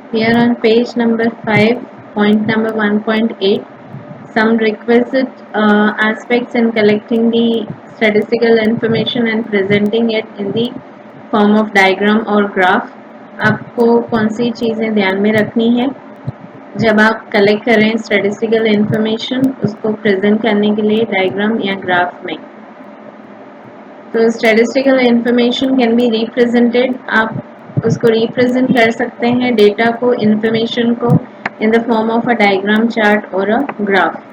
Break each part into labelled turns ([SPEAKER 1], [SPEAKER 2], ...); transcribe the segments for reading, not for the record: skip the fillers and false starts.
[SPEAKER 1] Here on page number 5, point number 1.8, some requisite aspects in collecting the statistical information and presenting it in the form of diagram or graph. आपको कौन सी चीज़ें ध्यान में रखनी है जब आप कलेक्ट कर रहे हैं स्टैटिस्टिकल इंफॉर्मेशन, उसको प्रेजेंट करने के लिए डायग्राम या ग्राफ में। तो statistical information can be represented, आप उसको रिप्रेजेंट कर सकते हैं डेटा को, इंफॉर्मेशन को, in the form of a diagram, chart और a graph.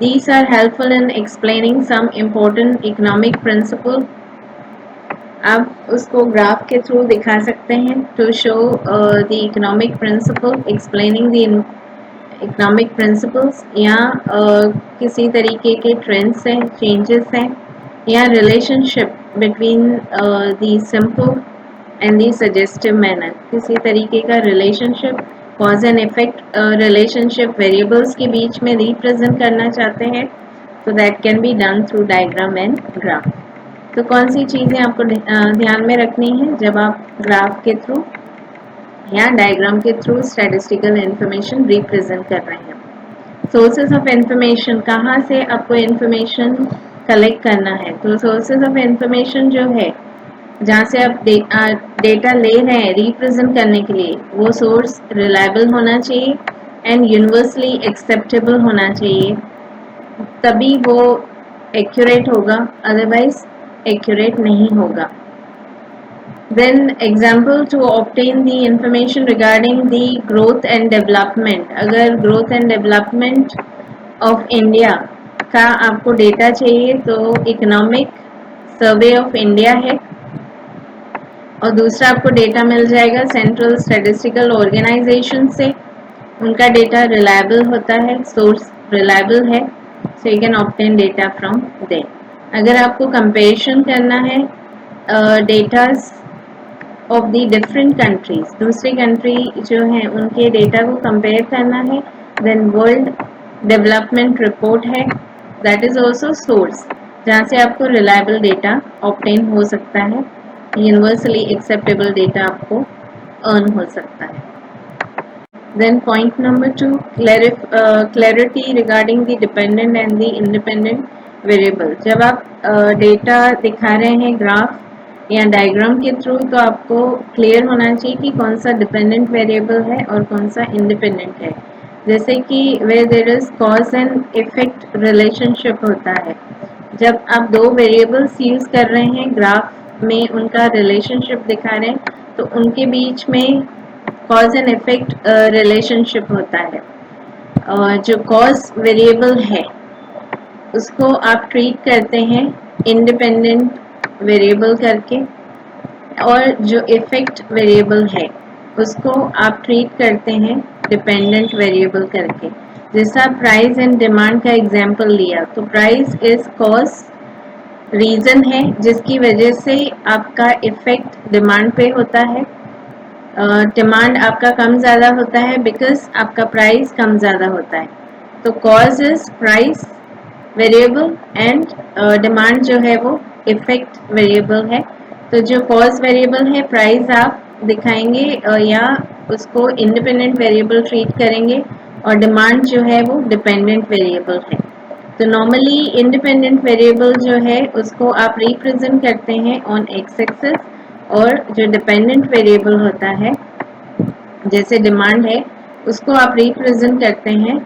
[SPEAKER 1] These are helpful in explaining some important economic principle. आप उसको ग्राफ के थ्रू दिखा सकते हैं to show the economic principle, explaining the economic principles, या किसी तरीके के ट्रेंड्स हैं, चेंजेस हैं, या relationship between the simple and the suggestive manner, किसी तरीके का relationship, cause and effect relationship variables के बीच में रिप्रेजेंट करना चाहते हैं, तो that can be done through diagram and graph. तो कौन सी चीज़ें आपको ध्यान में रखनी है जब आप ग्राफ के थ्रू या डायग्राम के थ्रू स्टैटिस्टिकल इंफॉर्मेशन रिप्रेजेंट कर रहे हैं। सोर्सेज ऑफ इंफॉर्मेशन, कहाँ से आपको इंफॉर्मेशन कलेक्ट करना है। तो सोर्सेज ऑफ इंफॉर्मेशन जो है, जहाँ से आप डेटा ले रहे हैं रिप्रेजेंट करने के लिए, वो सोर्स रिलायबल होना चाहिए एंड यूनिवर्सली एक्सेप्टेबल होना चाहिए, तभी वो एक्यूरेट होगा, अदरवाइज एक्यूरेट नहीं होगा। Then example to obtain the information regarding the growth and development, अगर growth and development of India का आपको डेटा चाहिए तो इकोनॉमिक सर्वे ऑफ इंडिया है, और दूसरा आपको डेटा मिल जाएगा सेंट्रल स्टैटिस्टिकल ऑर्गेनाइजेशन से, उनका डेटा रिलायबल होता है, सोर्स रिलायबल है, so you can obtain data from there. अगर आपको कंपेरिजन करना है datas of the different countries, दूसरी कंट्री जो है उनके डेटा को कंपेयर करना है, देन वर्ल्ड डेवलपमेंट रिपोर्ट है, दैट इज ऑल्सो सोर्स जहाँ से आपको रिलायबल डेटा ऑब्टेन हो सकता है, यूनिवर्सली एक्सेप्टेबल डेटा आपको अर्न हो सकता है। Then point number 2, clarity regarding the dependent and the independent variable. जब आप डेटा दिखा रहे हैं ग्राफ या डायग्राम के थ्रू, तो आपको क्लियर होना चाहिए कि कौन सा डिपेंडेंट वेरिएबल है और कौन सा इंडिपेंडेंट है। जैसे कि where there is cause and effect relationship होता है, जब आप दो वेरिएबल्स यूज कर रहे हैं ग्राफ में, उनका रिलेशनशिप दिखा रहे हैं, तो उनके बीच में कॉज एंड इफेक्ट रिलेशनशिप होता है। जो कॉज वेरिएबल है उसको आप ट्रीट करते हैं इंडिपेंडेंट वेरिएबल करके, और जो इफेक्ट वेरिएबल है उसको आप ट्रीट करते हैं डिपेंडेंट वेरिएबल करके। जैसा प्राइस एंड डिमांड का एग्जांपल लिया, तो प्राइस इज कॉज, रीज़न है जिसकी वजह से आपका इफेक्ट डिमांड पे होता है। डिमांड आपका कम ज़्यादा होता है बिकॉज आपका प्राइस कम ज़्यादा होता है, तो cause is price variable and demand जो है वो इफेक्ट वेरिएबल है। तो जो कॉज वेरिएबल है प्राइस आप दिखाएंगे या उसको इंडिपेंडेंट वेरिएबल ट्रीट करेंगे, और डिमांड जो है वो डिपेंडेंट वेरिएबल है। तो नॉर्मली इंडिपेंडेंट वेरिएबल जो है उसको आप रिप्रेजेंट करते हैं ऑन एक्स एक्सिस, और जो डिपेंडेंट वेरिएबल होता है जैसे डिमांड है उसको आप रिप्रेजेंट करते हैं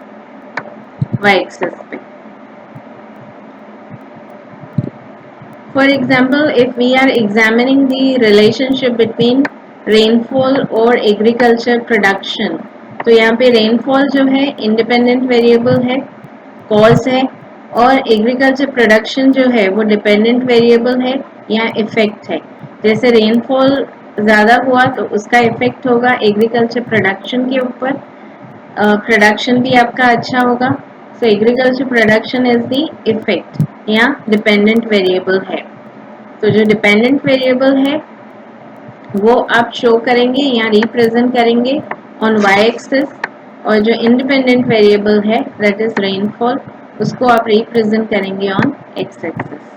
[SPEAKER 1] वाई एक्सिस पे। For example, if we are examining the relationship between rainfall और एग्रीकल्चर प्रोडक्शन, तो यहाँ पे रेनफॉल जो है इंडिपेंडेंट वेरिएबल है, कॉज है, और एग्रीकल्चर प्रोडक्शन जो है वो डिपेंडेंट वेरिएबल है या इफेक्ट है। जैसे रेनफॉल ज़्यादा हुआ तो उसका इफेक्ट होगा एग्रीकल्चर प्रोडक्शन के ऊपर, प्रोडक्शन भी आपका अच्छा होगा, सो agriculture production is the effect या डिपेंडेंट वेरिएबल है। तो जो डिपेंडेंट वेरिएबल है वो आप शो करेंगे या रिप्रेजेंट करेंगे ऑन वाई एक्सिस, और जो इंडिपेंडेंट वेरिएबल है दैट इज रेनफॉल, उसको आप रिप्रेजेंट करेंगे on X axis.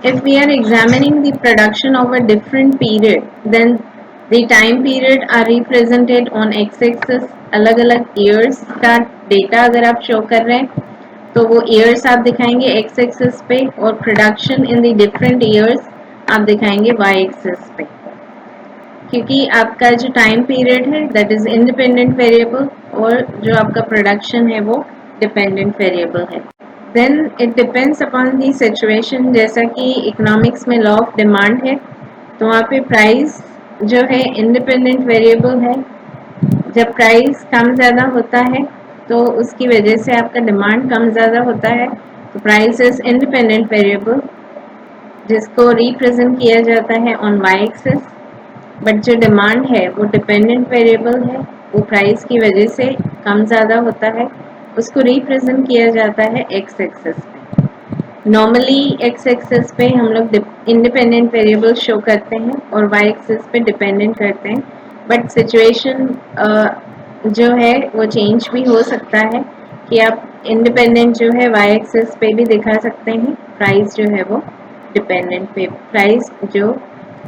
[SPEAKER 1] If we are examining the production of a different period, then the time period are represented on X axis, अलग अलग years का data अगर आप शो कर रहे हैं तो वो ईयर्स आप दिखाएंगे एक्स एक्सिस पे, और production in the different years आप दिखाएंगे वाई एक्सिस पे, क्योंकि आपका जो टाइम पीरियड है दैट इज इंडिपेंडेंट वेरिएबल और जो आपका प्रोडक्शन है वो डिपेंडेंट वेरिएबल है। Then it depends upon the situation, जैसा कि इकोनॉमिक्स में लॉ ऑफ डिमांड है तो वहाँ पे प्राइस जो है इंडिपेंडेंट वेरिएबल है। जब प्राइस कम ज़्यादा होता है तो उसकी वजह से आपका डिमांड कम ज़्यादा होता है, तो प्राइस इज इंडिपेंडेंट वेरिएबल जिसको रिप्रेजेंट किया जाता है ऑन वाई एक्सिस। बट जो डिमांड है वो डिपेंडेंट वेरिएबल है, वो प्राइस की वजह से कम ज़्यादा होता है, उसको रिप्रेजेंट किया जाता है एक्स एक्सिस पे। नॉर्मली एक्स एक्सिस पे हम लोग इंडिपेंडेंट वेरिएबल शो करते हैं और वाई एक्सिस पे डिपेंडेंट करते हैं, बट सिचुएशन जो है वो चेंज भी हो सकता है कि आप इंडिपेंडेंट जो है वाई एक्सिस पे भी दिखा सकते हैं, प्राइस जो है वो डिपेंडेंट पे, प्राइस जो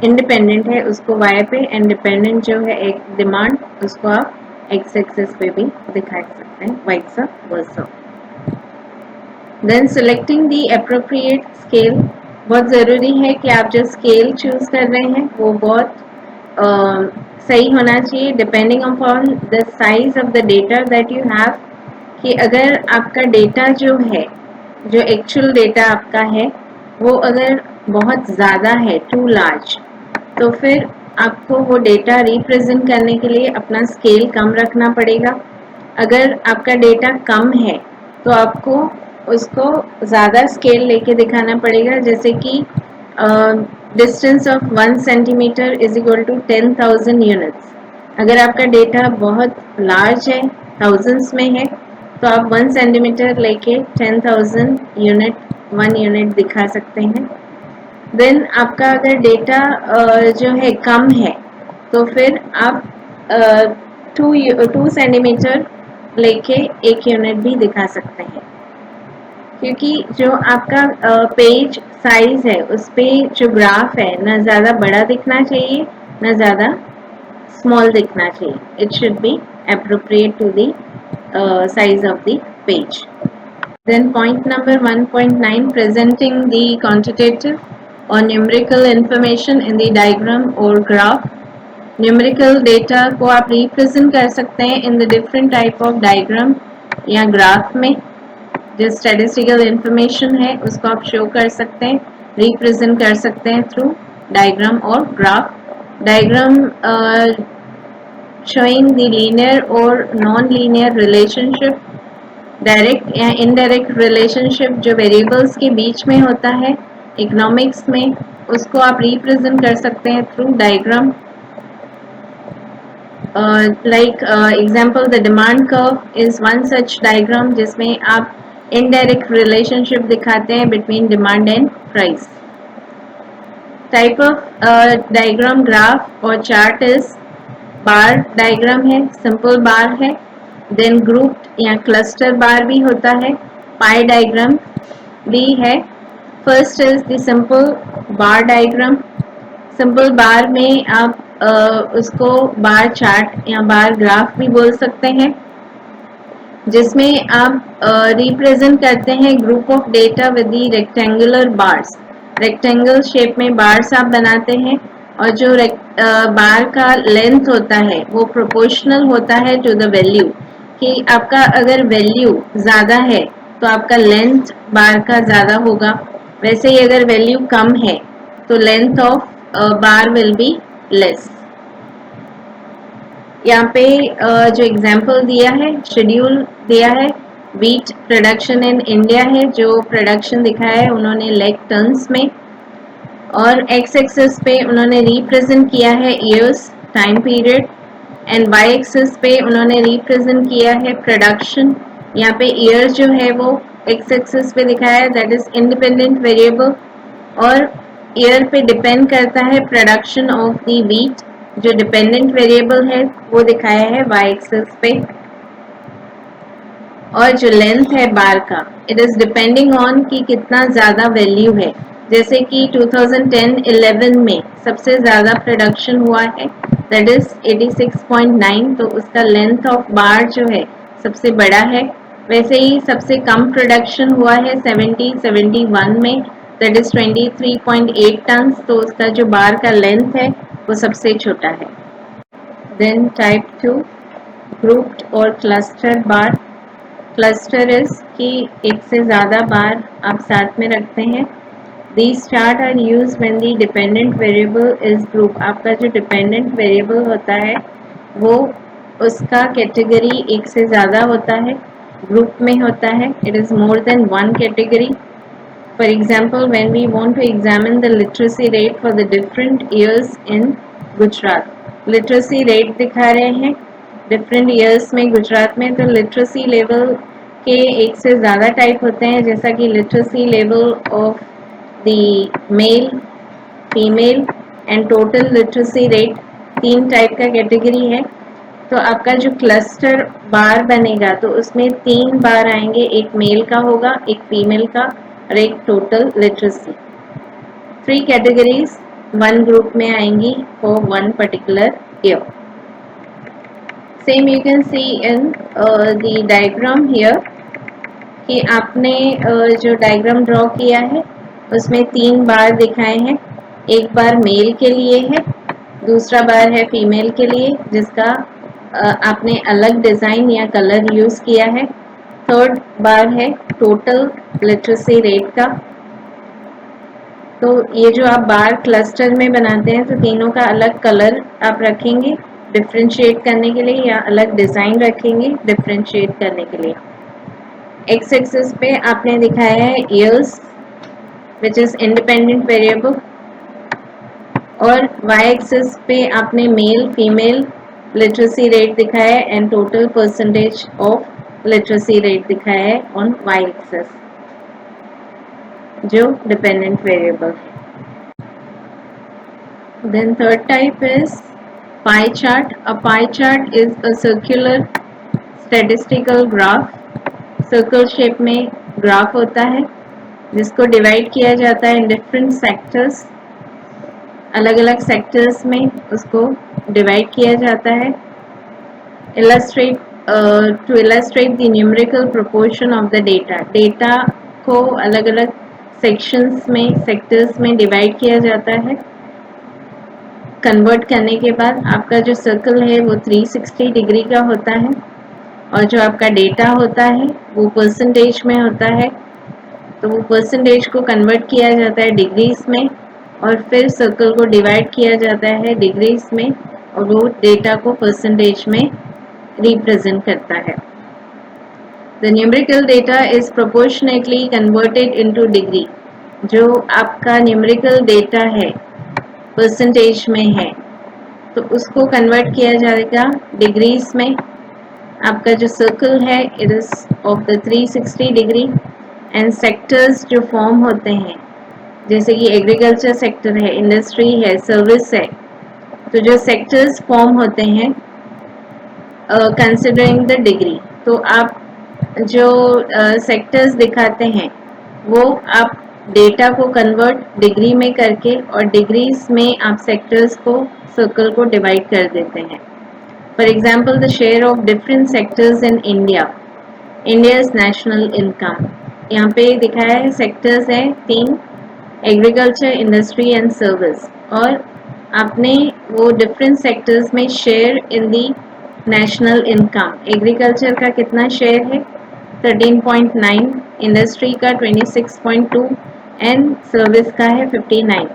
[SPEAKER 1] इंडिपेंडेंट है उसको वाई पे, एंड डिपेंडेंट जो है एक डिमांड उसको आप एक्स एक्सिस पे भी दिखा सकते हैं, वाइस वर्सा। देन सिलेक्टिंग दी एप्रोप्रिएट स्केल, बहुत ज़रूरी है कि आप जो स्केल चूज़ कर रहे हैं वो बहुत सही होना चाहिए, depending upon the size of the data that you have, कि अगर आपका डेटा जो है, जो एक्चुअल डेटा आपका है वो अगर बहुत ज़्यादा है, टू लार्ज, तो फिर आपको वो डेटा रिप्रेजेंट करने के लिए अपना स्केल कम रखना पड़ेगा। अगर आपका डेटा कम है तो आपको उसको ज़्यादा स्केल लेके दिखाना पड़ेगा, जैसे कि distance of 1 centimetre is equal to 10,000 units. अगर आपका डेटा बहुत लार्ज है, थाउजेंड्स में है, तो आप 1 सेंटीमीटर लेके 10,000 यूनिट 1 यूनिट दिखा सकते हैं। देन आपका अगर डेटा जो है कम है तो फिर आप 2 सेंटीमीटर लेके 1 यूनिट भी दिखा सकते हैं, क्योंकि जो आपका पेज साइज है उस पे जो ग्राफ है ना ज़्यादा बड़ा दिखना चाहिए ना ज़्यादा स्मॉल दिखना चाहिए, it should be appropriate to the size of the page. Then point number 1.9, presenting the quantitative or numerical information in the diagram or graph. Numerical data को आप रिप्रेजेंट कर सकते हैं इन the different type of diagram या graph में। जो statistical information है उसको आप शो कर सकते हैं, रिप्रेजेंट कर सकते हैं थ्रू डायग्राम और graph. Diagram showing the linear or non-linear relationship, direct या इनडायरेक्ट रिलेशनशिप जो वेरिएबल्स के बीच में होता है इकोनॉमिक्स में, उसको आप रिप्रेजेंट कर सकते हैं through diagram. Like example, the demand curve is one such diagram जिसमें आप इनडायरेक्ट रिलेशनशिप दिखाते हैं between demand and price. Type of diagram graph और चार्ट इज बार डायग्राम है, सिंपल बार है, देन ग्रुप या क्लस्टर बार भी होता है, पाई डायग्राम भी है। First is the simple bar diagram. Simple बार में आप उसको बार चार्ट या बार ग्राफ भी बोल सकते हैं, जिसमें आप रिप्रेजेंट करते हैं group of data with the rectangular bars. Rectangle shape में बार्स आप बनाते हैं और जो बार का लेंथ होता है वो प्रोपोर्शनल होता है टू द वैल्यू, कि आपका अगर वैल्यू ज़्यादा है तो आपका लेंथ बार का ज़्यादा होगा, वैसे ही अगर वैल्यू कम है तो length of bar will be less. यहाँ पे जो एग्जाम्पल दिया है, शेड्यूल दिया है, व्हीट प्रोडक्शन इन इंडिया है, जो प्रोडक्शन दिखाया है उन्होंने लैख टन्स में, और एक्स एक्सिस पे उन्होंने रिप्रेजेंट किया है years time period, and Y axis पे उन्होंने रिप्रेजेंट किया है प्रोडक्शन। यहाँ पे ईयर जो है वो एक्स एक्सिस पे दिखाया है, दैट इज इंडिपेंडेंट वेरिएबल, और ईयर पे डिपेंड करता है प्रोडक्शन ऑफ द व्हीट, जो डिपेंडेंट वेरिएबल है वो दिखाया है वाई एक्सिस पे। और जो लेंथ है बार का, इट इज डिपेंडिंग ऑन कि कितना ज़्यादा वैल्यू है, जैसे कि 2010-11 में सबसे ज़्यादा प्रोडक्शन हुआ है, दैट इज़ 86.9, तो उसका लेंथ ऑफ बार जो है सबसे बड़ा है। वैसे ही सबसे कम प्रोडक्शन हुआ है 70-71 में, दैट इज़ 23.8 टन, तो उसका जो बार का लेंथ है वो सबसे छोटा है। देन टाइप 2, ग्रुप्ड और क्लस्टर बार। क्लस्टर इज कि एक से ज़्यादा बार आप साथ में रखते हैं। These chart are used when the dependent variable is group। आपका जो dependent variable होता है वो उसका कैटेगरी एक से ज़्यादा होता है, ग्रुप में होता है, it is more than one category। For example, when we want to examine the literacy rate for the different years in Gujarat, literacy rate दिखा रहे हैं different years में गुजरात में, तो literacy level के एक से ज़्यादा टाइप होते हैं, जैसा कि literacy level of the male, female and total literacy rate, 3 type का कैटेगरी है। तो आपका जो क्लस्टर बार बनेगा तो उसमें 3 बार आएंगे, एक मेल का होगा, एक फीमेल का और एक टोटल लिटरेसी। 3 कैटेगरीज 1 ग्रुप में आएंगी for 1 particular year. Same you can see in the diagram here कि आपने जो डायग्राम ड्रॉ किया है उसमें 3 बार दिखाए हैं। एक बार मेल के लिए है, दूसरा बार है फीमेल के लिए जिसका आपने अलग डिज़ाइन या कलर यूज़ किया है। थर्ड बार है टोटल लिटरेसी रेट का। तो ये जो आप बार क्लस्टर में बनाते हैं तो तीनों का अलग कलर आप रखेंगे डिफ्रेंशिएट करने के लिए, या अलग डिज़ाइन रखेंगे डिफ्रेंशिएट करने के लिए। एक्स एक्सिस पे आपने दिखाया है years which is independent variable, और वाई एक्सिस पे आपने मेल फीमेल लिटरेसी रेट दिखाया है and total percentage of literacy rate दिखाया है ऑन वाई एक्सिस, जो डिपेंडेंट वेरिएबल है। Then third type is pie chart. A pie chart is a circular statistical graph। Circle shape में graph होता है जिसको डिवाइड किया जाता है इन डिफरेंट सेक्टर्स, अलग अलग सेक्टर्स में उसको डिवाइड किया जाता है। To illustrate the numerical proportion of the data, data को अलग अलग सेक्शंस में सेक्टर्स में डिवाइड किया जाता है। कन्वर्ट करने के बाद आपका जो सर्कल है वो 360 डिग्री का होता है, और जो आपका डेटा होता है वो परसेंटेज में होता है, तो वो परसेंटेज को कन्वर्ट किया जाता है डिग्रीज में, और फिर सर्कल को डिवाइड किया जाता है डिग्रीज में, और वो डेटा को परसेंटेज में रिप्रेजेंट करता है। The numerical data is proportionately converted into degree. जो आपका न्यूमेरिकल डेटा है परसेंटेज में है तो उसको कन्वर्ट किया जाएगा डिग्रीज में। आपका जो सर्कल है it is of the 360 degree, and sectors जो फॉर्म होते हैं जैसे कि एग्रीकल्चर सेक्टर है, इंडस्ट्री है, सर्विस है, तो जो सेक्टर्स फॉर्म होते हैं कंसिडरिंग द डिग्री, तो आप जो सेक्टर्स दिखाते हैं वो आप डेटा को कन्वर्ट डिग्री में करके और डिग्रीज में आप सेक्टर्स को सर्कल को डिवाइड कर देते हैं। For example the share of different sectors in India, India's national income, यहाँ पे दिखाया है सेक्टर्स हैं 3, एग्रीकल्चर, इंडस्ट्री एंड सर्विस, और आपने वो डिफरेंट सेक्टर्स में share in the national income, agriculture का कितना शेयर है 13.9, इंडस्ट्री का 26.2 एंड सर्विस का है 59।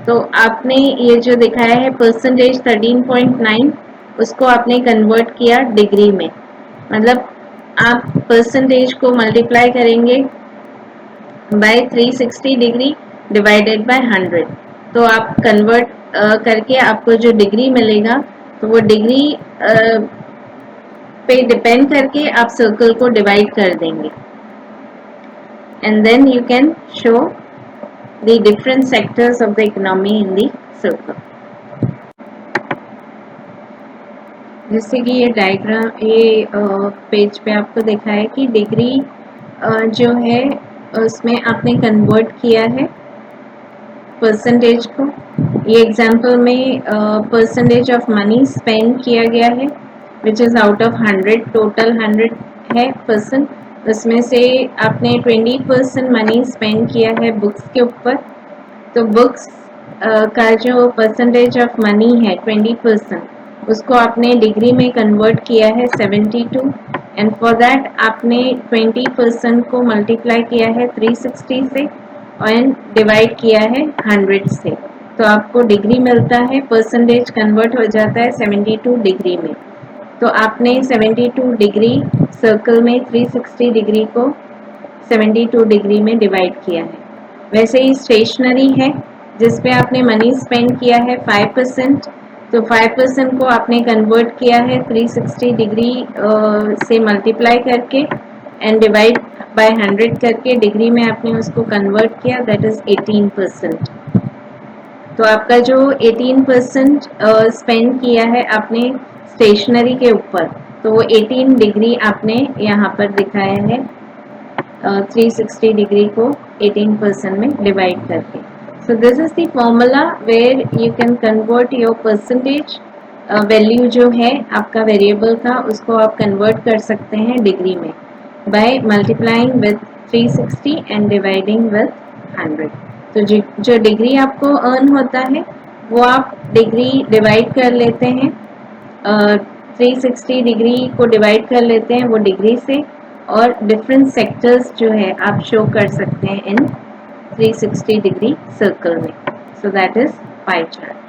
[SPEAKER 1] तो आपने ये जो दिखाया है परसेंटेज 13.9 उसको आपने कन्वर्ट किया डिग्री में, मतलब आप परसेंटेज को मल्टीप्लाई करेंगे बाय 360 डिग्री डिवाइडेड बाय 100, तो आप कन्वर्ट करके आपको जो डिग्री मिलेगा तो वो डिग्री पे डिपेंड करके आप सर्कल को डिवाइड कर देंगे, and then you can show the different sectors of the economy in the circle. जैसे कि ये डायग्राम ये पेज पे आपको देखा है कि डिग्री जो है उसमें आपने कन्वर्ट किया है परसेंटेज को। ये एग्जाम्पल में परसेंटेज ऑफ मनी स्पेंड किया गया है which is out of 100, total 100 है परसेंट, उसमें से आपने 20% मनी स्पेंड किया है बुक्स के ऊपर। तो बुक्स का जो परसेंटेज ऑफ मनी है 20%, उसको आपने डिग्री में कन्वर्ट किया है 72, एंड फॉर दैट आपने 20% को मल्टीप्लाई किया है 360 से और डिवाइड किया है 100 से, तो आपको डिग्री मिलता है, परसेंटेज कन्वर्ट हो जाता है 72 डिग्री में। तो आपने 72 डिग्री सर्कल में 360 डिग्री को 72 डिग्री में डिवाइड किया है। वैसे ही स्टेशनरी है जिस पे आपने मनी स्पेंड किया है 5%, तो 5% को आपने कन्वर्ट किया है 360 डिग्री से मल्टीप्लाई करके एंड डिवाइड बाय 100 करके डिग्री में आपने उसको कन्वर्ट किया, दैट इज 18%। तो आपका जो 18% स्पेंड किया है आपने स्टेशनरी के ऊपर, तो वो 18 डिग्री आपने यहाँ पर दिखाया है 360 डिग्री को 18% में डिवाइड करके। So this is the formula where you can convert your percentage value जो है आपका वेरिएबल का, उसको आप कन्वर्ट कर सकते हैं डिग्री में by multiplying with 360 and dividing with 100। तो जो डिग्री आपको अर्न होता है वो आप डिग्री डिवाइड कर लेते हैं, 360 डिग्री को डिवाइड कर लेते हैं वो डिग्री से, और डिफरेंट सेक्टर्स जो है आप शो कर सकते हैं इन 360 डिग्री सर्कल में। So that is pie chart.